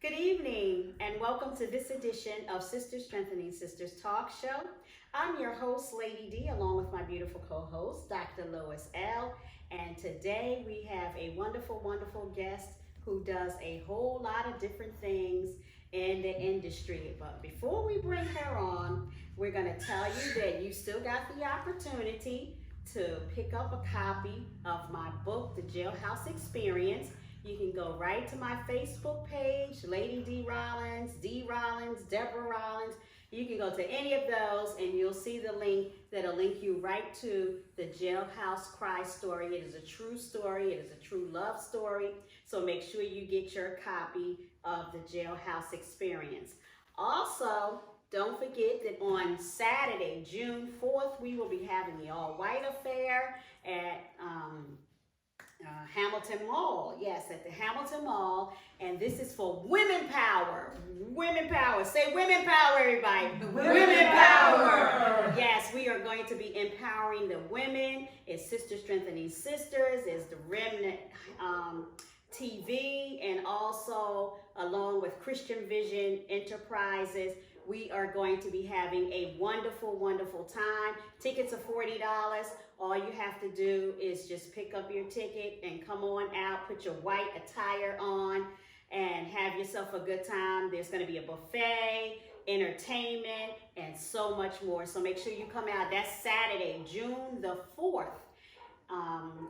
Good evening, and welcome to this edition of Sisters Strengthening Sisters Talk Show. I'm your host, Lady D, along with my beautiful co-host, Dr. Lois L. And today we have a wonderful, wonderful guest who does a whole lot of different things in the industry. But before we bring her on, we're going to tell you that you still got the opportunity to pick up a copy of my book, The Jailhouse Experience. You can go right to my Facebook page, Lady D Rollins, Deborah Rollins. You can go to any of those and you'll see the link that'll link you right to the Jailhouse Cry story. It is a true story. It is a true love story. So make sure you get your copy of the Jailhouse Experience. Also, don't forget that on Saturday, June 4th, we will be having the All-White Affair at Hamilton Mall. Yes, at the Hamilton Mall. And this is for women power. Women power. Say women power, everybody. Women power. Yes, we are going to be empowering the women. It's Sister Strengthening Sisters. It's the Remnant TV, and also along with Christian Vision Enterprises. We are going to be having a wonderful, wonderful time. Tickets are $40. All you have to do is just pick up your ticket and come on out, put your white attire on, and have yourself a good time. There's going to be a buffet, entertainment, and so much more. So make sure you come out. That's Saturday, June the 4th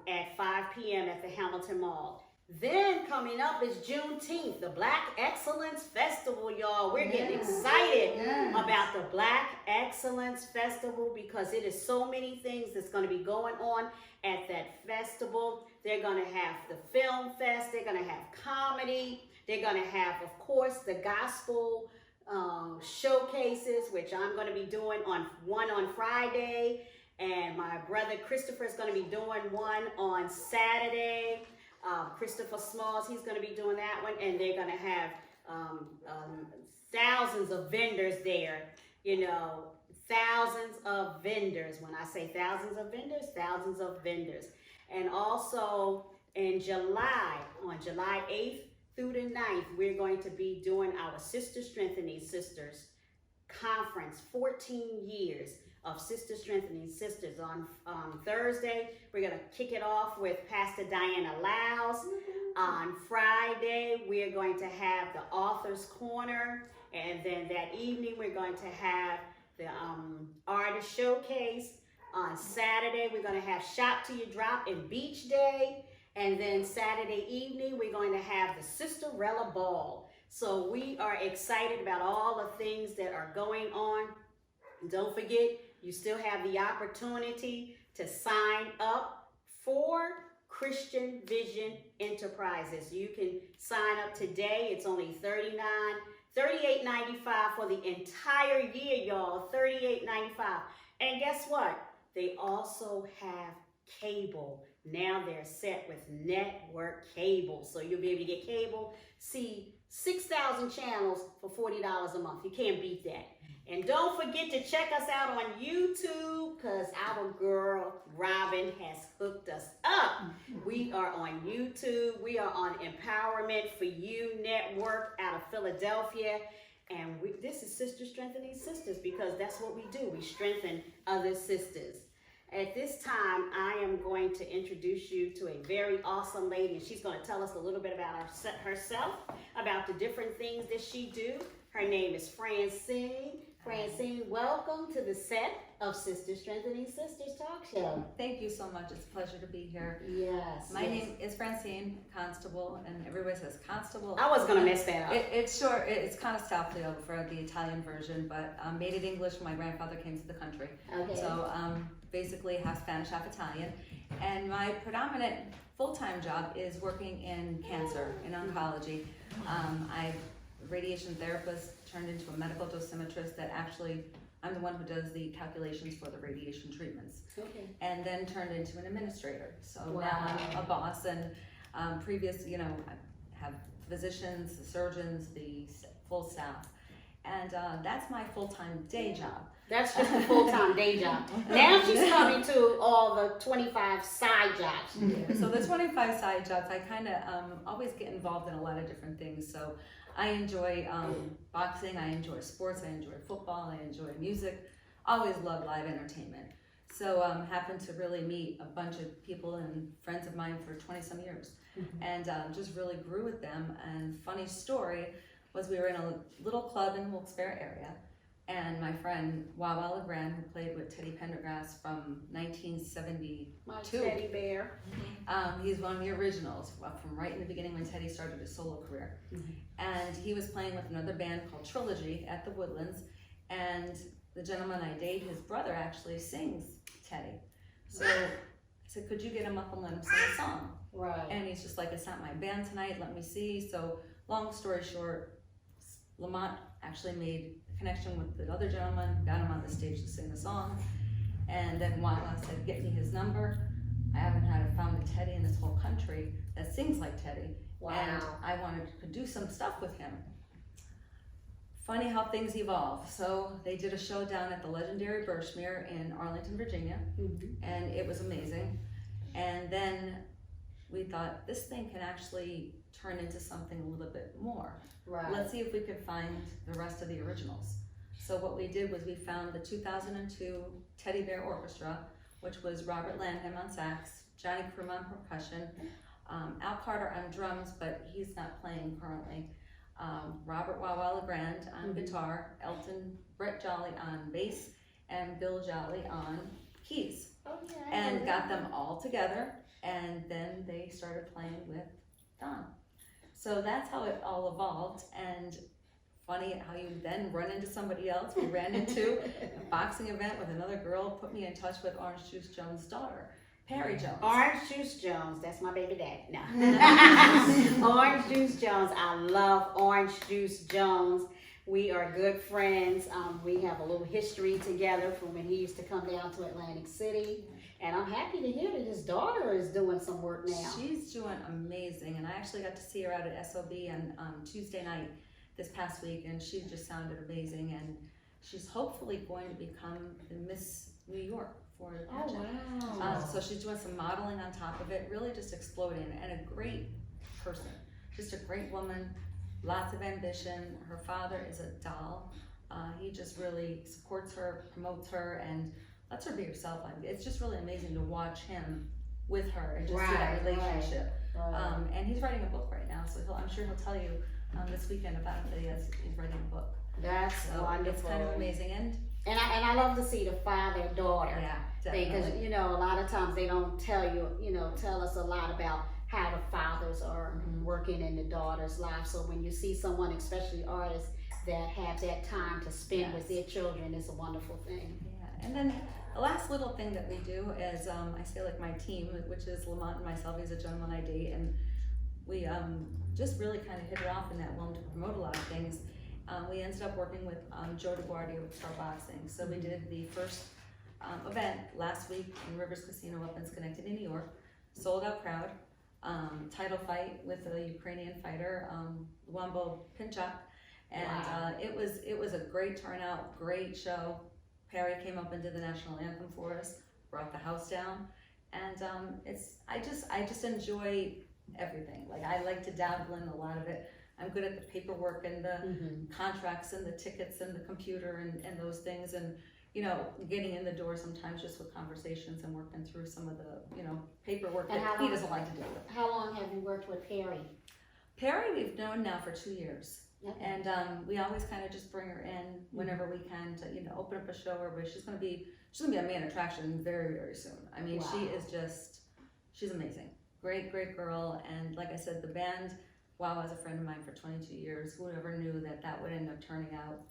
at 5 p.m. at the Hamilton Mall. Then coming up is Juneteenth, the Black Excellence Festival, y'all. We're getting excited about the Black Excellence Festival because it is so many things that's going to be going on at that festival. They're going to have the film fest. They're going to have comedy. They're going to have, of course, the gospel showcases, which I'm going to be doing one on Friday. And my brother Christopher is going to be doing one on Saturday. Christopher Smalls, he's going to be doing that one, and they're going to have thousands of vendors there, thousands of vendors. When I say thousands of vendors, thousands of vendors. And also in July, on July 8th through the 9th, we're going to be doing our Sister Strengthening Sisters Conference, 14 years of Sister Strengthening Sisters. On Thursday, we're going to kick it off with Pastor Diana Laus. On Friday, we're going to have the Author's Corner. And then that evening, we're going to have the Artist Showcase. On Saturday, we're going to have Shop Till You Drop and Beach Day. And then Saturday evening, we're going to have the Sisterella Ball. So we are excited about all the things that are going on. Don't forget, you still have the opportunity to sign up for Christian Vision Enterprises. You can sign up today. It's only $38.95 for the entire year, y'all. $38.95. And guess what? They also have cable. Now they're set with network cable. So you'll be able to get cable, see 6,000 channels for $40 a month. You can't beat that. And don't forget to check us out on YouTube because our girl Robin has hooked us up. We are on YouTube. We are on Empowerment for You Network out of Philadelphia. And this is Sister Strengthening Sisters because that's what we do. We strengthen other sisters. At this time, I am going to introduce you to a very awesome lady. And she's going to tell us a little bit about herself, about the different things that she do. Her name is Francine. Francine, welcome to the set of Sister Strengthening Sisters Talk Show. Thank you so much. It's a pleasure to be here. Yes. My name is Francine Constable, and everybody says Constable. I was going to mess that up. It's short. It's kind of Southfield for the Italian version, but made it English when my grandfather came to the country. Okay. So basically half Spanish, half Italian. And my predominant full-time job is working in cancer, in oncology. I'm a radiation therapist turned into a medical dosimetrist that actually, I'm the one who does the calculations for the radiation treatments. Okay. And then turned into an administrator. So Wow. now I'm a boss, and previous, I have physicians, the surgeons, the full staff. And that's my full-time day job. That's just a full-time day job. Now she's coming to all the 25 side jobs. So the 25 side jobs, I kind of always get involved in a lot of different things. So I enjoy boxing, I enjoy sports, I enjoy football, I enjoy music. Always love live entertainment. So happened to really meet a bunch of people and friends of mine for 20 some years, and just really grew with them. And funny story was we were in a little club in the Wilkes-Barre area, and my friend Wawa LeGrand, who played with Teddy Pendergrass from 1972. My teddy bear. He's one of the originals from right in the beginning when Teddy started his solo career. And he was playing with another band called Trilogy at the Woodlands, and the gentleman I date, his brother actually sings Teddy. So I said, could you get him up and let him sing a song? Right. And he's just like, it's not my band tonight, let me see. So long story short, Lamont actually made a connection with the other gentleman, got him on the stage to sing the song. And then Wawa said, get me his number. I haven't found a Teddy in this whole country that sings like Teddy. Wow. And I wanted to do some stuff with him. Funny how things evolve. So they did a show down at the legendary Birchmere in Arlington, Virginia, and it was amazing. And then we thought, this thing can actually turn into something a little bit more. Right. Let's see if we could find the rest of the originals. So what we did was we found the 2002 Teddy Bear Orchestra, which was Robert Lanham on sax, Johnny Krum on percussion, Al Carter on drums, but he's not playing currently. Robert Wawa LeGrand on guitar, Brett Jolly on bass, and Bill Jolly on keys. Okay. And got them all together, and then they started playing with Don. So that's how it all evolved, and funny how you then run into somebody else. We ran into a boxing event with another girl, put me in touch with Orange Juice Jones' daughter, Perry Jones. Orange Juice Jones, that's my baby dad. No. Orange Juice Jones, I love Orange Juice Jones. We are good friends. We have a little history together from when he used to come down to Atlantic City. And I'm happy to hear that his daughter is doing some work now. She's doing amazing, and I actually got to see her out at SOB on Tuesday night this past week, and she just sounded amazing, and she's hopefully going to become the Miss New York for the pageant. Oh, wow. So she's doing some modeling on top of it, really just exploding, and a great person, just a great woman, lots of ambition. Her father is a doll. He just really supports her, promotes her, and lets her be herself. I mean, it's just really amazing to watch him with her and just see that relationship. Right. And he's writing a book right now, so I'm sure he'll tell you this weekend about it, that he's writing a book. That's So wonderful. it's kind of amazing. And I love to see the father-daughter. yeah, Because, definitely. you know, a lot of times they don't tell tell us a lot about how the fathers are working in the daughter's life. So when you see someone, especially artists, that have that time to spend with their children, it's a wonderful thing. Yeah, and then the last little thing that we do is, I say like my team, which is Lamont and myself, he's a gentleman I date, and we just really kind of hit it off in that willing to promote a lot of things. We ended up working with Joe DeGuardia with Star Boxing. So we did the first event last week in Rivers Casino up in Schenectady, New York. Sold out crowd. Title fight with a Ukrainian fighter, Wambo Pinchak. And Wow. it was a great turnout, great show. Perry came up and did the national anthem for us, brought the house down, and I just enjoy everything. Like, I like to dabble in a lot of it. I'm good at the paperwork and the contracts and the tickets and the computer and those things, and getting in the door sometimes just with conversations and working through some of the paperwork And that he doesn't like to deal with. How long have you worked with Perry? Perry we've known now for 2 years. Okay. And we always kind of just bring her in whenever we can to open up a show. But she's gonna be a main attraction very, very soon. I mean, Wow. she is she's amazing. Great girl. And like I said, the band, Wow, was a friend of mine for 22 years. Who ever knew that would end up turning out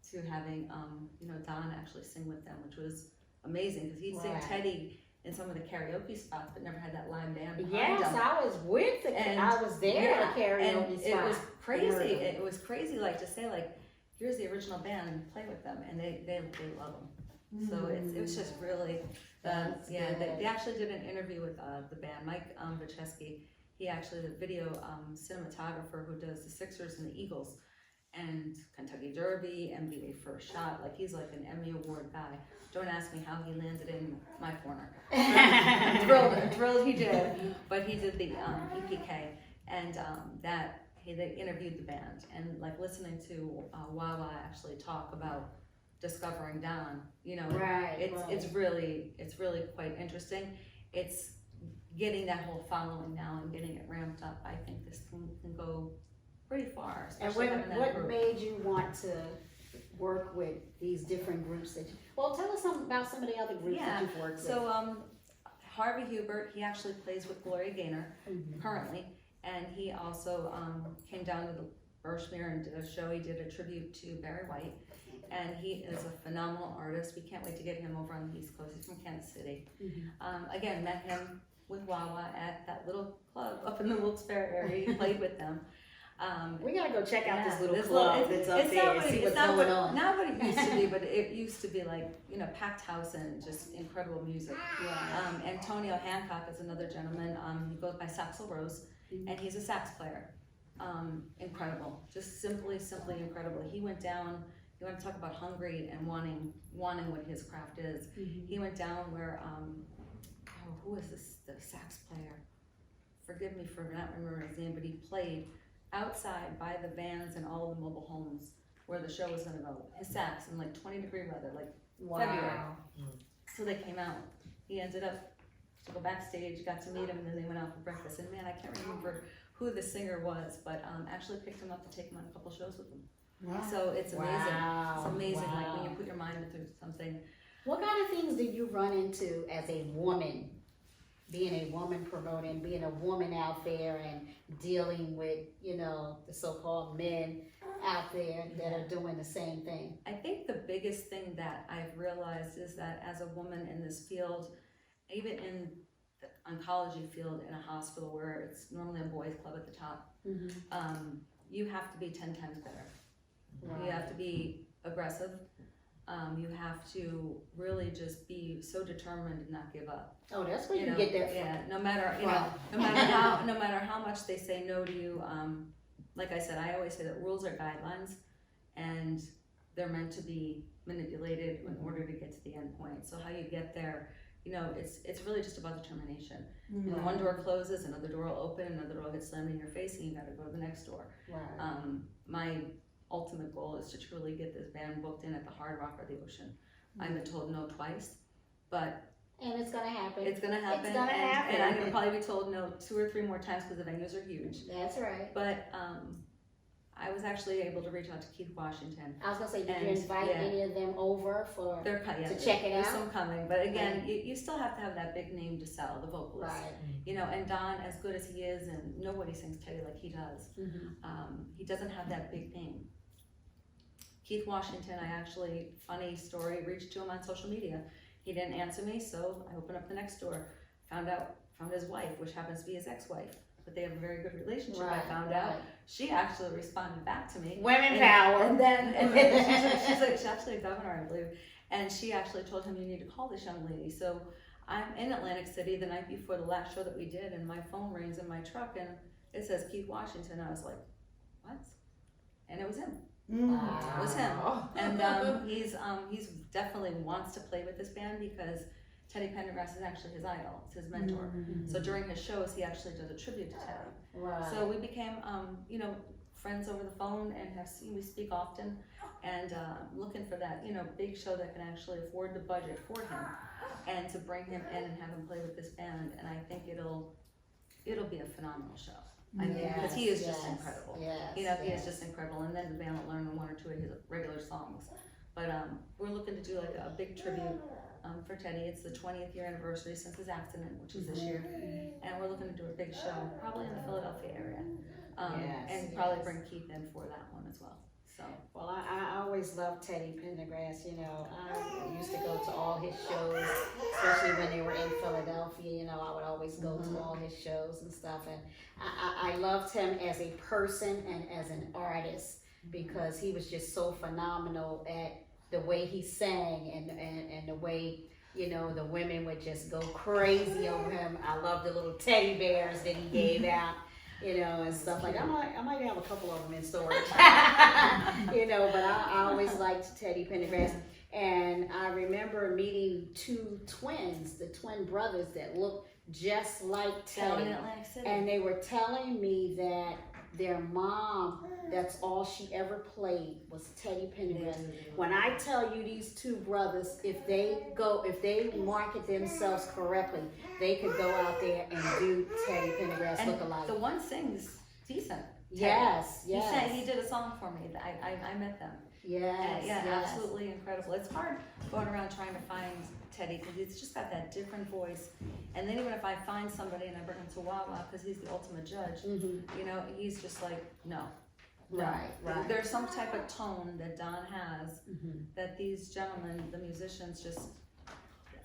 to having Don actually sing with them, which was amazing because he'd sing Right. Teddy in some of the karaoke spots, but never had that live band behind Yes, him. I was with I was there at the karaoke and spot. it was crazy. Murder. It was crazy, like to say, like, here's the original band and play with them, and they love them. So it was just really, That's good. they actually did an interview with the band, Mike Vicheski. He actually the video cinematographer who does the Sixers and the Eagles, and Kentucky Derby, NBA First Shot. Like, he's like an Emmy Award guy. Don't ask me how he landed in my corner. I'm thrilled he did. But he did the EPK, and that they interviewed the band, and like listening to Wawa actually talk about discovering Don, you know, it's really quite interesting. It's getting that whole following now and getting it ramped up. I think this can go pretty far. And what made you want to work with these different groups that well, tell us something about some of the other groups that you've worked with. So Harvey Hubert, he actually plays with Gloria Gaynor currently, and he also came down to the Birchmere and did a show. He did a tribute to Barry White, and he is a phenomenal artist. We can't wait to get him over on the East Coast. He's from Kansas City. Again, met him with Wawa at that little club up in the Wilkes-Barre area. He played with them. We gotta go check out this little club that's up there and see what's going on. Not what it used to be, but it used to be like, you know, packed house and just incredible music. Antonio Hancock is another gentleman. He goes by Saxo Rose, and he's a sax player. Incredible, just simply incredible. He went down. You want to talk about hungry and wanting what his craft is. He went down where who is this? The sax player. Forgive me for not remembering his name, but he played outside by the vans and all the mobile homes where the show was going to go. His sax in like 20-degree weather, like February. So they came out. He ended up to go backstage, got to meet him, and then they went out for breakfast. And man, I can't remember who the singer was, but actually picked him up to take him on a couple shows with him. So it's amazing. It's amazing, like when you put your mind into something. What kind of things did you run into as a woman? Being a woman promoting, being a woman out there and dealing with, you know, the so-called men out there that are doing the same thing. I think the biggest thing that I've realized is that as a woman in this field, even in the oncology field in a hospital where it's normally a boys club at the top, you have to be 10 times better. You have to be aggressive. You have to really just be so determined and not give up. Oh, that's where you get that from. Yeah, no matter no matter how much they say no to you. Like I said, I always say that rules are guidelines, and they're meant to be manipulated in order to get to the end point. So how you get there, you know, it's really just about determination. And one door closes, another door will open, another door gets slammed in your face, and you got to go to the next door. My ultimate goal is to truly get this band booked in at the Hard Rock or the Ocean. I've been told no twice, but it's gonna happen. It's gonna happen. It's gonna happen. And I'm gonna probably be told no 2 or 3 more times because the venues are huge. That's right. But I was actually able to reach out to Keith Washington. I was gonna say, did you invite any of them over to check it There's out? some coming, but again, you still have to have that big name to sell, the vocalist. You know, and Don, as good as he is, and nobody sings Teddy like he does, he doesn't have that big name. Keith Washington, I actually, funny story, reached to him on social media. He didn't answer me, so I opened up the next door, found his wife, which happens to be his ex-wife, but they have a very good relationship. I found out she actually responded back to me. Women power. And then she's actually a governor, I believe, and she actually told him, you need to call this young lady. So I'm in Atlantic City the night before the last show that we did, and my phone rings in my truck, and it says Keith Washington. I was like, what? And it was him. It was him, and he's definitely wants to play with this band because Teddy Pendergrass is actually his idol. It's his mentor. So during his shows, he actually does a tribute to Teddy. So we became, you know, friends over the phone, and we speak often, and looking for that, you know, big show that can actually afford the budget for him, and to bring him in and have him play with this band. And I think it'll be a phenomenal show. I mean, because he is just incredible. You know, he is just incredible. And then the band will learn 1 or 2 of his regular songs. But we're looking to do like a big tribute for Teddy. It's the 20th year anniversary since his accident, which was this year. And we're looking to do a big show, probably in the Philadelphia area. And probably bring Keith in for that one as well. So. Well, I always loved Teddy Pendergrass. You know, I used to go to all his shows, especially when they were in Philadelphia. You know, I would always go to all his shows and stuff. And I loved him as a person and as an artist because he was just so phenomenal at the way he sang and the way, you know, the women would just go crazy over him. I love the little teddy bears that he gave out. You know, and stuff like that. I might have a couple of them in storage. You know, but I always liked Teddy Pendergrass. And I remember meeting 2 twins, the twin brothers that looked just like Teddy. In Atlantic City. And they were telling me that their mom, that's all she ever played was Teddy Pendergrass. When I tell you these two brothers, if they market themselves correctly, they could go out there and do Teddy Pendergrass And look-alike. the one sings decent. Yes, yes. He did a song for me. I met them. Yes, Yeah, yes. absolutely incredible. It's hard going around trying to find Teddy because he's just got that different voice. And then even if I find somebody and I bring him to Wawa because he's the ultimate judge, you know, he's just like, no. Right. There's some type of tone that Don has that these gentlemen, the musicians, just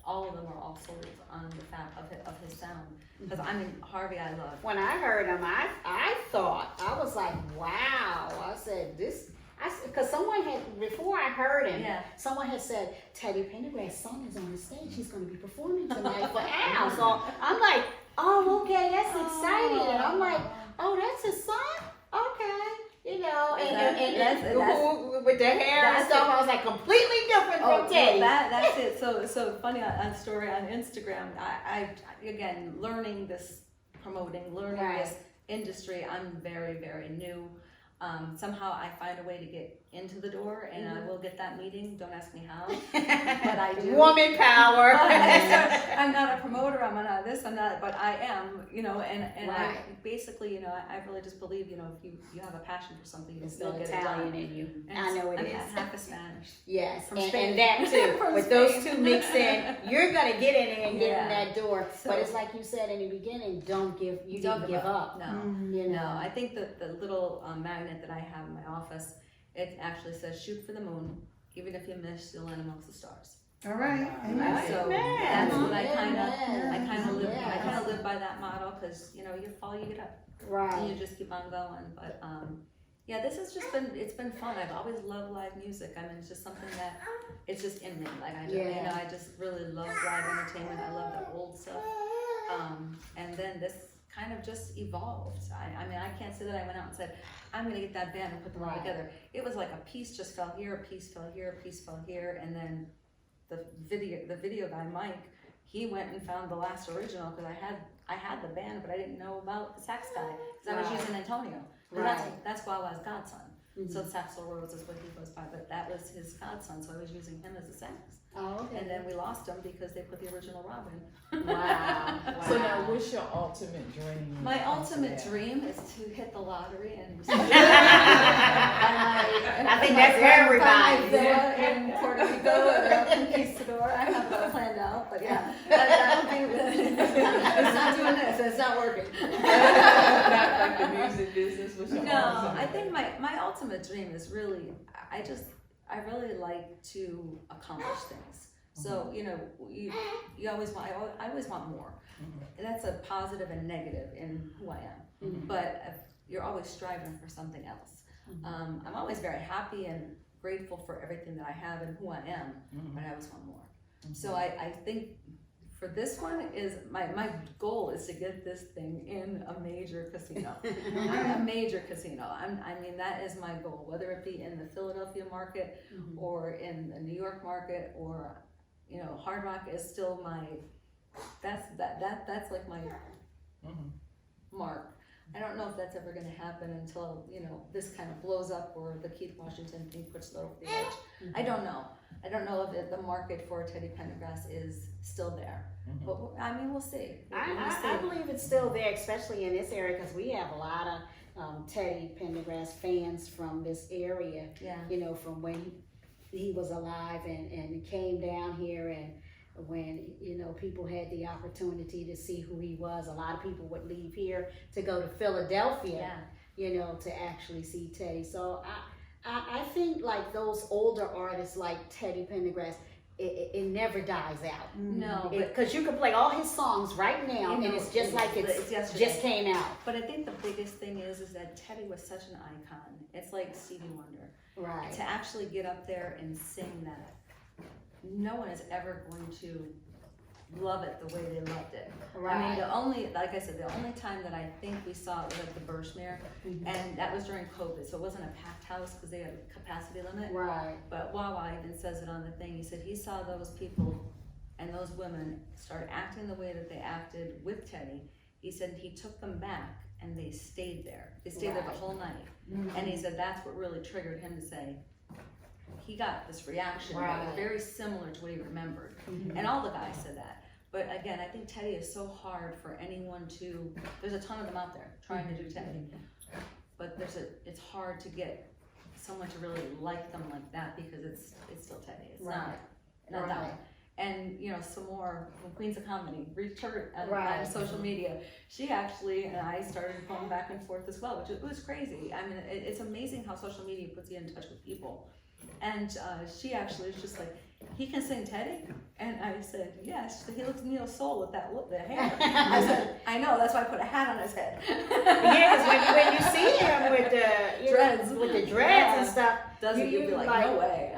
all of them are all sold on the fact of his sound. Because I mean, Harvey, I love. When I heard him, I thought, I was like, wow. I said, because someone had, before I heard him, someone had said, Teddy Pendergrass' son is on the stage. He's going to be performing tonight for Al. So I'm like, oh, okay, that's exciting. And I'm like, oh, that's his son? Okay. You know, and with the hair and stuff, I was like completely different from Teddy. That's it. So funny on story on Instagram. I again learning this, learning this industry. I'm very, very new. Somehow I find a way to get into the door, and I will get that meeting. Don't ask me how, but I do. Woman power. I'm not a promoter. I'm not this. I'm not, but I am. You know, and I basically, you know, I really just believe, you know, if you have a passion for something, you can still get Italian it done. in you. And I know it is. I'm half a Spanish. Yes, From and Spain. that too. From With Spain. those two mixed in, you're gonna get in there and get in that door. So- but it's like you said in the beginning, don't give up. No, You know. no. I think that the little magnet that I have in my office, it actually says "Shoot for the moon, even if you miss, you'll land amongst the stars." All right. So Amen. that's what I Amen. kind of live. Yes. I kind of live by that motto because you know you fall, you get up, and Right. you just keep on going. But yeah, this has just it's been fun. I've always loved live music. I mean, it's just something that it's just in me. Like you know, I just really love live entertainment. I love the old stuff. And then this kind of just evolved. I mean, I can't say that I went out and said, I'm going to get that band and put them all together. It was like a piece just fell here, a piece fell here, a piece fell here, and then the video guy, Mike, he went and found the last original because I had the band, but I didn't know about the sax guy because I was using Antonio. That's Wawa's godson. So Saxel Rhodes is what he goes by, but that was his godson, so I was using him as a sax. Oh, okay. And then we lost him because they put the original Robin. Wow. So now, what's your ultimate dream? My ultimate dream is to hit the lottery and I think that's everybody. buy my villa in Puerto Rico or a conquistador. I have that planned out, but yeah, that would be it's not doing this. It's not working. Not like the music business. What's your No, ultimate? I think my ultimate dream is really, I really like to accomplish things. So, you know, you always want, I always want more. And that's a positive and negative in who I am. But you're always striving for something else. I'm always very happy and grateful for everything that I have and who I am, but I always want more. So I think for this one is my goal is to get this thing in a major casino. A major casino. I mean that is my goal, whether it be in the Philadelphia market or in the New York market, or you know, Hard Rock is still my that's like my mark. I don't know if that's ever going to happen until, you know, this kind of blows up or the Keith Washington thing puts it over the edge. I don't know. I don't know if the market for Teddy Pendergrass is still there. But I mean, we'll see. I believe it's still there, especially in this area, because we have a lot of Teddy Pendergrass fans from this area. Yeah. You know, from when he was alive and came down here, and when, you know, people had the opportunity to see who he was. A lot of people would leave here to go to Philadelphia, you know, to actually see Teddy. So I think like those older artists like Teddy Pendergrass, it never dies out. No, because you can play all his songs right now, and it's just like it's just came out. But I think the biggest thing is that Teddy was such an icon. It's like Stevie Wonder. Right. To actually get up there and sing that, no one is ever going to love it the way they loved it. Right. I mean, like I said, the only time that I think we saw it was at the Birchmere, and that was during COVID, so it wasn't a packed house because they had a capacity limit. Right. But Wawa even says it on the thing. He said he saw those people and those women start acting the way that they acted with Teddy. He said he took them back and they stayed there. They stayed there the whole night. And he said that's what really triggered him to say, he got this reaction that was very similar to what he remembered. And all the guys said that. But again, I think Teddy is so hard for anyone to, there's a ton of them out there trying to do Teddy. But it's hard to get someone to really like them like that because it's still Teddy. It's not that one. And some more from Queens of Comedy reached her on social media. She actually and I started going back and forth as well, which it was crazy. I mean, it's amazing how social media puts you in touch with people. And she actually was just like, he can sing Teddy? And I said, yes. She said, he looks Neo Soul with that look, the hair. I said, I know, that's why I put a hat on his head. Yes, when you see him with the dreads, with the dreads and stuff, you'll be like, no way.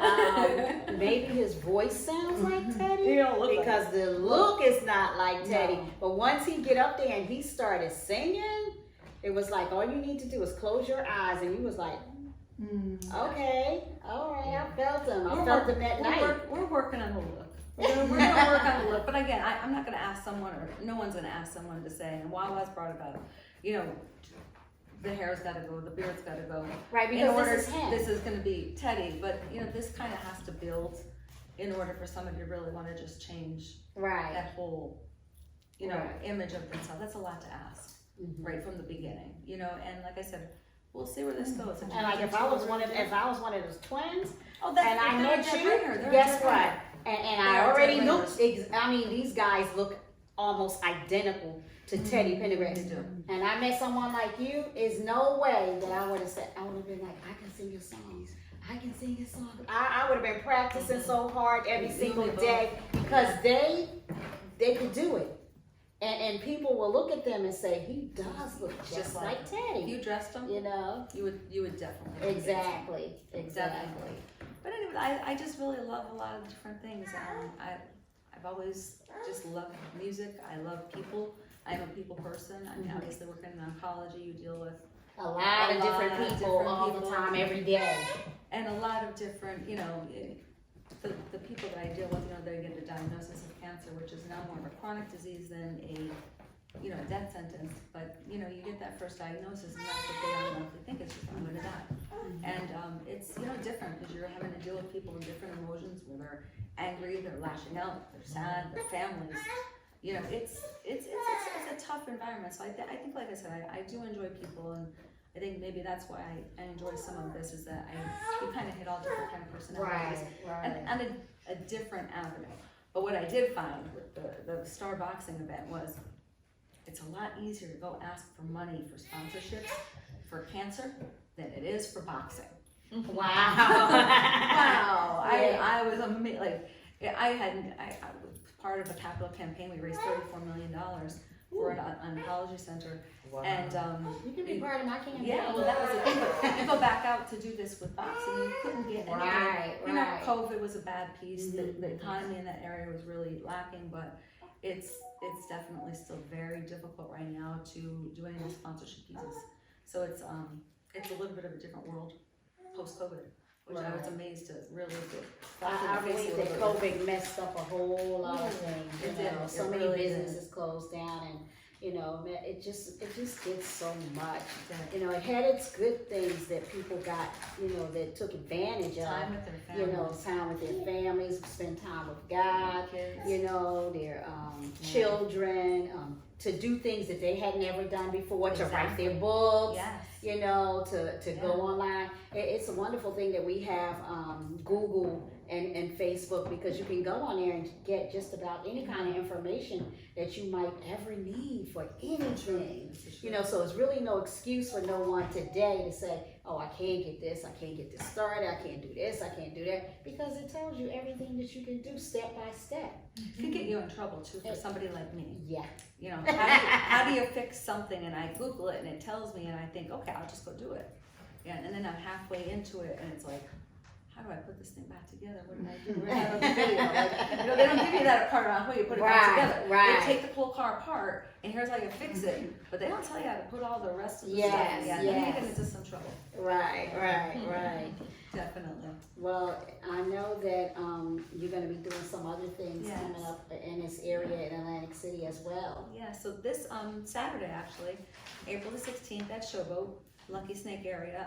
Maybe his voice sounds like Teddy, He don't look because like the look is not like Teddy. No. But once he get up there and he started singing, it was like all you need to do is close your eyes, and you was like, okay, all right, I felt him. I felt him that night. We're working on the look. We're gonna work on the look. But again, I'm not gonna ask someone, or no one's gonna ask someone to say, and Wawa's brought it up, the hair's gotta go, the beard's gotta go. Right, because this is gonna be Teddy, but this kind of has to build in order for somebody to really wanna just change that whole, image of themselves. That's a lot to ask, right from the beginning, and like I said, we'll see where this goes. And like if I was one of those twins, and I met you, guess what? And I already looked. These guys look almost identical to Teddy Pendergrass. And I met someone like you. Is no way that I would have said. I would have been like, I can sing your songs. I can sing your song. I would have been practicing so hard every single day because they could do it. And people will look at them and say, he does look just like Teddy. If you dressed him, you would definitely. Exactly. Definitely. But anyway, I just really love a lot of different things. I've always just loved music. I love people. I'm a people person. I mean, obviously working in oncology, you deal with a lot of different people all the time, every day. And a lot of different, the people that I deal with, they get a diagnosis of cancer, which is now more of a chronic disease than a death sentence. But, you get that first diagnosis and that's what they automatically think is I'm going to die. And it's, different because you're having to deal with people with different emotions where they're angry, they're lashing out, they're sad, their families. It's a tough environment. So I think, like I said, I do enjoy people, and I think maybe that's why I enjoy some of this is that you kind of hit all different kind of personalities and a different avenue. But what I did find with the Star Boxing event was it's a lot easier to go ask for money for sponsorships for cancer than it is for boxing. Wow. Wow. Yeah. I was amazed. Like, I was part of a capital campaign. We raised $34 million for an oncology center. Wow. And you can be part of my campaign. yeah, well, that was the thing. But you go back out to do this with boxing, you couldn't get anything. Right. COVID was a bad piece. The economy in that area was really lacking, but it's definitely still very difficult right now to do any of the sponsorship pieces. So it's a little bit of a different world post-COVID, which I was amazed to really get. I believe that COVID messed up a whole lot of things. So many businesses closed down, and it just did so much. It had its good things that people got, that took advantage of. Time with their families. Time with their families, spend time with God, their children, to do things that they had never done before, to write their books, to go online. It's a wonderful thing that we have Google and Facebook, because you can go on there and get just about any kind of information that you might ever need for anything. So it's really no excuse for no one today to say, oh, I can't get this, I can't get this started, I can't do this, I can't do that, because it tells you everything that you can do step by step. It can get you in trouble too for somebody like me. Yeah. How do you fix something? And I Google it and it tells me, and I think, okay, I'll just go do it. Yeah, and then I'm halfway into it and it's like, how do I put this thing back together? What did I do? Where's that on the video? Like, they don't give you that part on how you put it back together. Right. They take the whole car apart, and here's how you fix it, but they don't tell you how to put all the rest of the Yes, stuff together. Then you yes. get into some trouble. Right. Definitely. Well, I know that you're going to be doing some other things Yes. coming up in this area in Atlantic City as well. Yeah, so this Saturday, actually, April the 16th at Showboat, Lucky Snake area,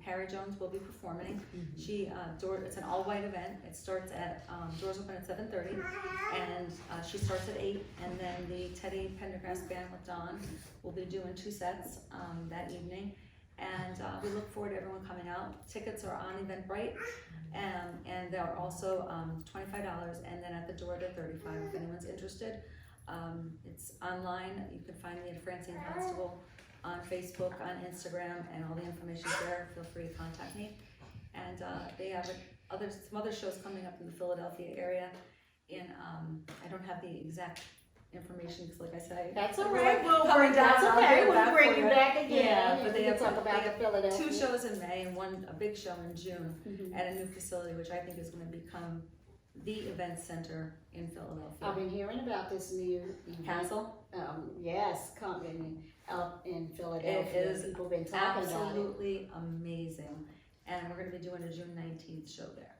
Harry Jones will be performing. It's an all-white event. It starts at, doors open at 7:30, and she starts at 8, and then the Teddy Pendergrass Band with Dawn will be doing 2 sets that evening. And we look forward to everyone coming out. Tickets are on Eventbrite, and they're also $25, and then at the door they're $35 if anyone's interested. It's online. You can find me at Francine Constable on Facebook, on Instagram, and all the information's there. Feel free to contact me. And they have some other shows coming up in the Philadelphia area. I don't have the exact information, because like I said, That's all we're right. like We'll coming bring down, that's I'll okay. bring it We'll back bring for you you. back again. Yeah, and but we they can have talk about the Philadelphia. 2 shows in May and a big show in June Mhm. at a new facility, which I think is going to become the event center in Philadelphia. I've been hearing about this new event. Castle? Yes, coming up in Philadelphia. It is People have been talking about it. Absolutely amazing. And we're going to be doing a June 19th show there.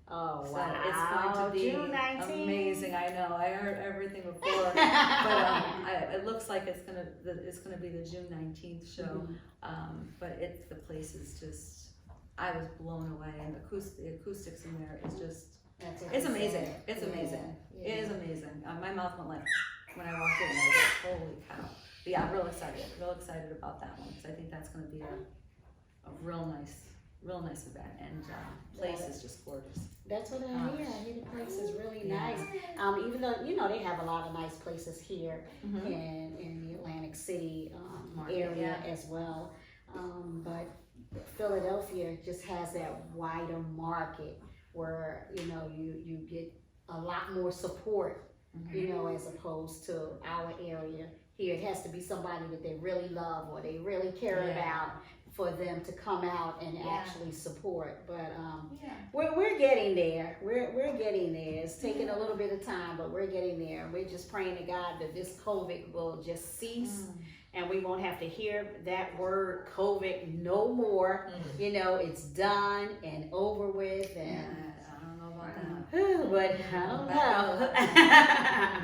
Oh, So wow. it's going to be June 19th. amazing. I know. I heard everything before, but it looks like it's gonna be the June 19th show. Mhm. But the place is just, I was blown away, and the acoustics in there is just, That's what it's they amazing. said. It's Yeah, amazing. yeah. It is amazing. My mouth went like when I walked in. I was like, holy cow! But yeah, real excited about that one, because I think that's gonna be a real nice event, and place is just gorgeous. That's what I hear. I hear the place is really Yeah. nice. Even though, they have a lot of nice places here Mhm. in the Atlantic City Market, area yeah. as well. But Philadelphia just has that wider market where, you get a lot more support, as opposed to our area. Here, it has to be somebody that they really love or they really care Yeah. about for them to come out and Yeah. actually support. But Yeah. we're getting there. We're getting there. It's taking a little bit of time, but we're getting there. We're just praying to God that this COVID will just cease, and we won't have to hear that word COVID no more. It's done and over with, and I don't know about that. but I don't know.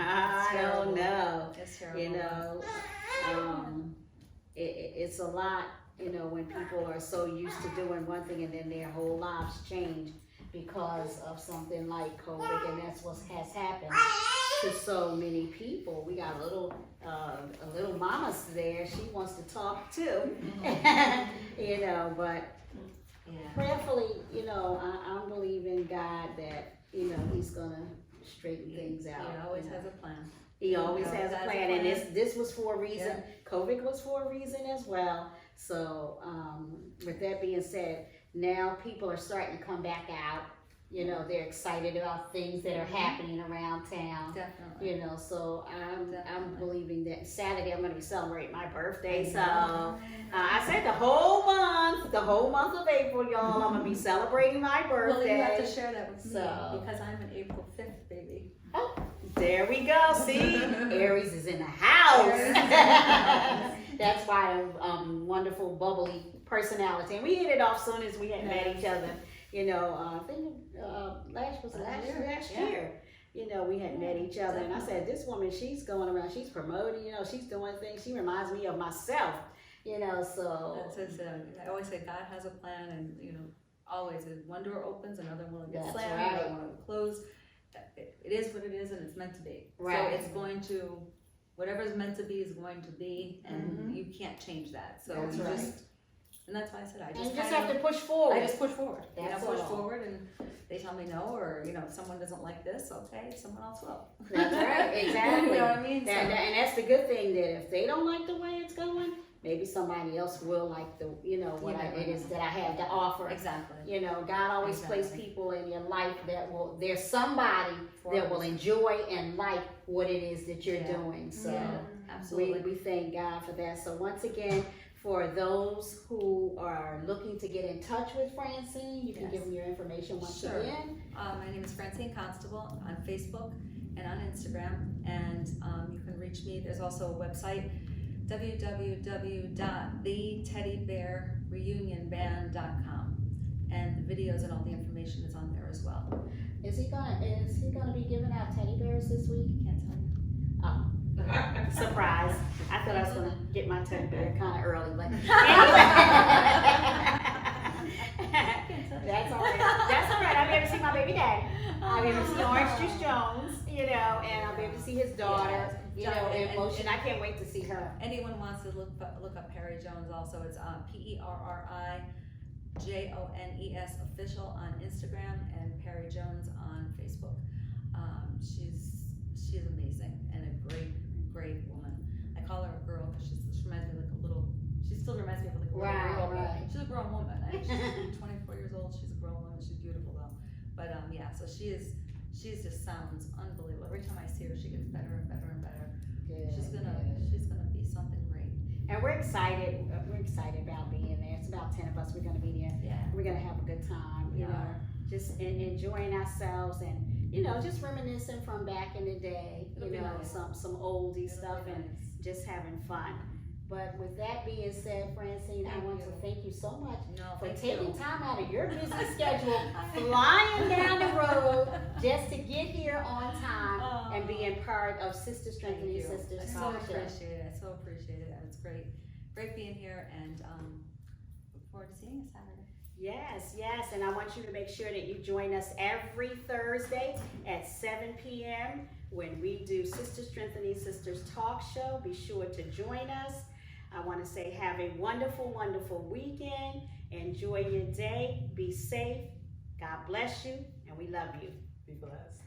I don't know. It's terrible. It's a lot, when people are so used to doing one thing and then their whole lives change because of something like COVID, and that's what has happened to so many people. We got a little mama's there. She wants to talk too, but Yeah. prayerfully, I'm believing God that, He's gonna straighten things out. He always has a plan. He always He has a always plan, and this was for a reason. Yeah. COVID was for a reason as well. So, with that being said, now people are starting to come back out. They're excited about things that are happening around town. Definitely. So I'm Definitely. believing that Saturday I'm going to be celebrating my birthday. So I said the whole month of April, y'all, I'm going to be celebrating my Well, birthday. you have to share that with me, So- because I'm an April 5th baby. Oh, there we go. See, Aries is in the house. That's why I'm wonderful, bubbly personality, and we hit it off soon as we had met each other. I think last year. We had met each other, and I said, "This woman, she's going around, she's promoting. She's doing things. She reminds me of myself. So That's it. I always say God has a plan, and always one door opens, another one gets That's slammed, right. another one will close. It is what it is, and it's meant to be. Right. So it's going to, whatever is meant to be is going to be, and you can't change that. So That's you right. and that's why I said I and just you just kind have of, to push forward. I just push forward. That's push all. forward, and they tell me no, or if someone doesn't like this, okay, someone else will. That's right, exactly. You know what I mean? And that's the good thing, that if they don't like the way it's going, maybe somebody else will like the what it is that I have to offer. Exactly. God always Exactly. places people in your life there's somebody that will enjoy and like what it is that you're doing. So Absolutely. we thank God for that. So once again, For those who are looking to get in touch with Francine, you can Yes. give them your information once Sure. again. My name is Francine Constable on Facebook and on Instagram, and you can reach me. There's also a website, www.theteddybearreunionband.com, and the videos and all the information is on there as well. Is he gonna be giving out teddy bears this week? Can't tell you. Oh. Surprise. I thought I was gonna get my teddy bear kinda early, but anyway. That's all right. That's all right. I'll be able to see my baby daddy. I'll be able to see Orange Juice Jones, and I'll be able to see his daughter, and I can't wait to see her. Anyone wants to look up Perry Jones also, it's PerriJones official on Instagram and Perry Jones on Facebook. She's amazing and a great woman. I call her a girl because she reminds me like a little, she still reminds me of like a little girl. Right. She's a grown woman. She's 24 years old. She's a grown woman. She's beautiful though. But so she just sounds unbelievable. Every time I see her, she gets better and better and better. Good, She's gonna be something great. And we're excited. We're excited about being there. It's about 10 of us. We're gonna be there. Yeah. We're gonna have a good time. Just enjoying ourselves and just reminiscing from back in the day. It'll be nice. some oldie It'll stuff be and nice. just having fun. But with that being said, Francine, I Thank want you. to thank you so much No, for thank taking you. time out of your busy schedule, flying down the road just to get here on time and being part of Sister Strengthening Thank you. Sisters I so Talk Show. appreciate it. I so appreciate it. And it's great being here, and look forward to seeing you Saturday. Yes, and I want you to make sure that you join us every Thursday at 7 p.m. when we do Sister Strengthening Sisters Talk Show. Be sure to join us. I want to say have a wonderful, wonderful weekend. Enjoy your day. Be safe. God bless you, and we love you. Be blessed.